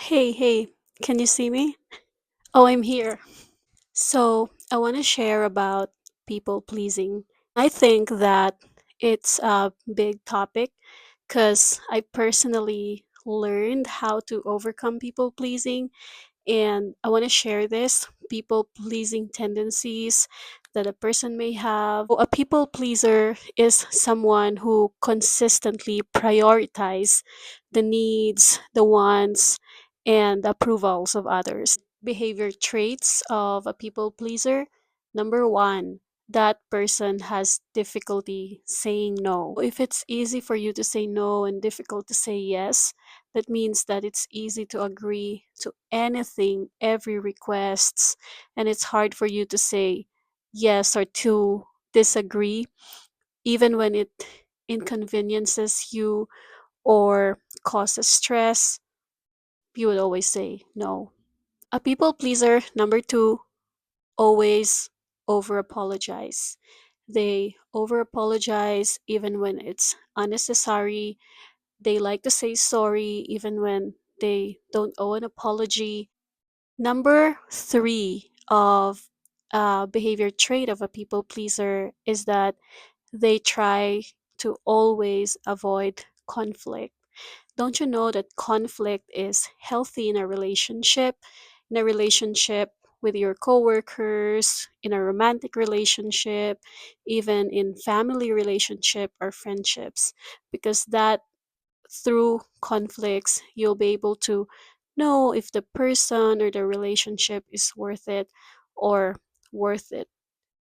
Hey, can you see me? Oh, I'm here. So, I want to share about people pleasing. I think that it's a big topic because I personally learned how to overcome people pleasing, and I want to share this people pleasing tendencies that a person may have. A people pleaser is someone who consistently prioritize the needs, the wants, and approvals of others. Behavior traits of a people pleaser. Number one, that person has difficulty saying no. If it's easy for you to say no and difficult to say yes, that means that it's easy to agree to anything, every requests, and it's hard for you to say yes or to disagree, even when it inconveniences you or causes stress. You would always say no. A people pleaser, number two, always over apologize. They over apologize even when it's unnecessary. They like to say sorry even when they don't owe an apology. Number three of behavior trait of a people pleaser is that they try to always avoid conflict. Don't you know that conflict is healthy in a relationship? In a relationship with your coworkers, in a romantic relationship, even in family relationship or friendships, because that through conflicts you'll be able to know if the person or the relationship is worth it or worth it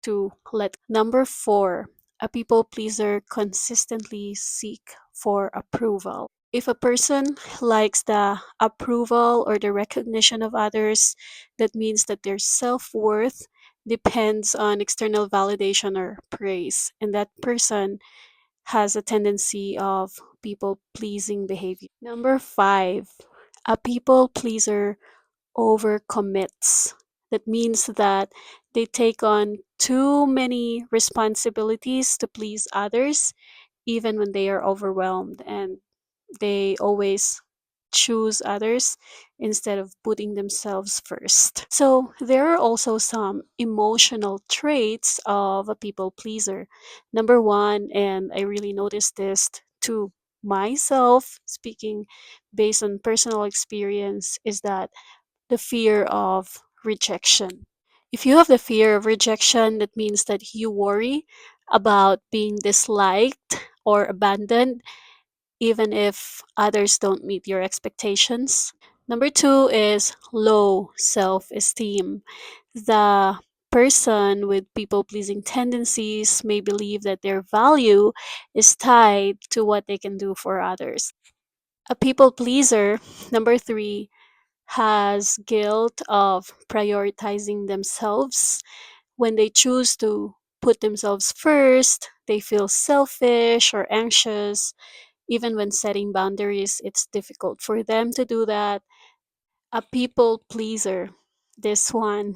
to let. Number four, a people pleaser consistently seek for approval. If a person likes the approval or the recognition of others, that means that their self worth depends on external validation or praise, and that person has a tendency of people pleasing behavior. Number five, a people pleaser overcommits. That means that they take on too many responsibilities to please others, even when they are overwhelmed, and they always choose others instead of putting themselves first. So, there are also some emotional traits of a people pleaser. Number one, and I really noticed this to myself, speaking based on personal experience, is that the fear of rejection. If you have the fear of rejection, that means that you worry about being disliked or abandoned, even if others don't meet your expectations. Number two is low self esteem. The person with people pleasing tendencies may believe that their value is tied to what they can do for others. A people pleaser, number three, has guilt of prioritizing themselves. When they choose to put themselves first, they feel selfish or anxious. Even when setting boundaries, it's difficult for them to do that. A people pleaser, this one,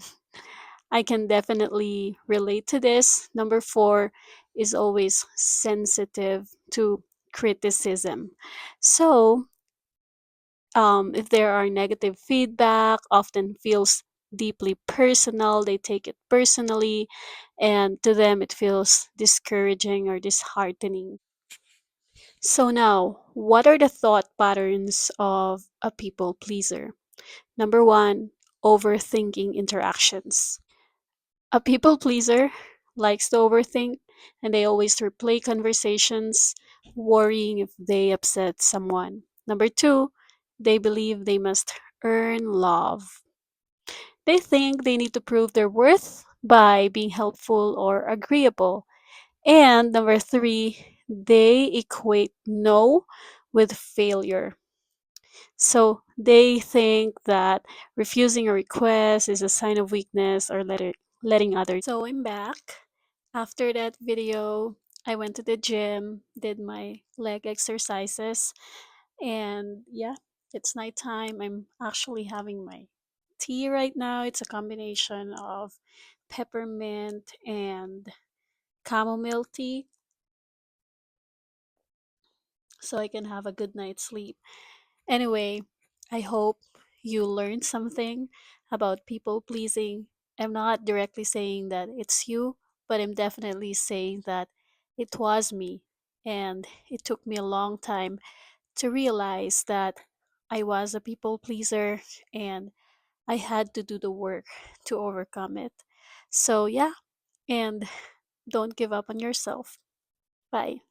I can definitely relate to this. Number four is always sensitive to criticism. So, if there are negative feedback, often feels deeply personal. They take it personally, and to them, it feels discouraging or disheartening. So, now, what are the thought patterns of a people pleaser? Number one, overthinking interactions. A people pleaser likes to overthink, and they always replay conversations, worrying if they upset someone. Number two, they believe they must earn love. They think they need to prove their worth by being helpful or agreeable. And number three, they equate no with failure. So they think that refusing a request is a sign of weakness or letting others. So I'm back. After that video, I went to the gym, did my leg exercises, and yeah, it's nighttime. I'm actually having my tea right now. It's a combination of peppermint and chamomile tea so I can have a good night's sleep. Anyway, I hope you learned something about people pleasing. I'm not directly saying that it's you, but I'm definitely saying that it was me. And it took me a long time to realize that I was a people pleaser and I had to do the work to overcome it. So, yeah, and don't give up on yourself. Bye.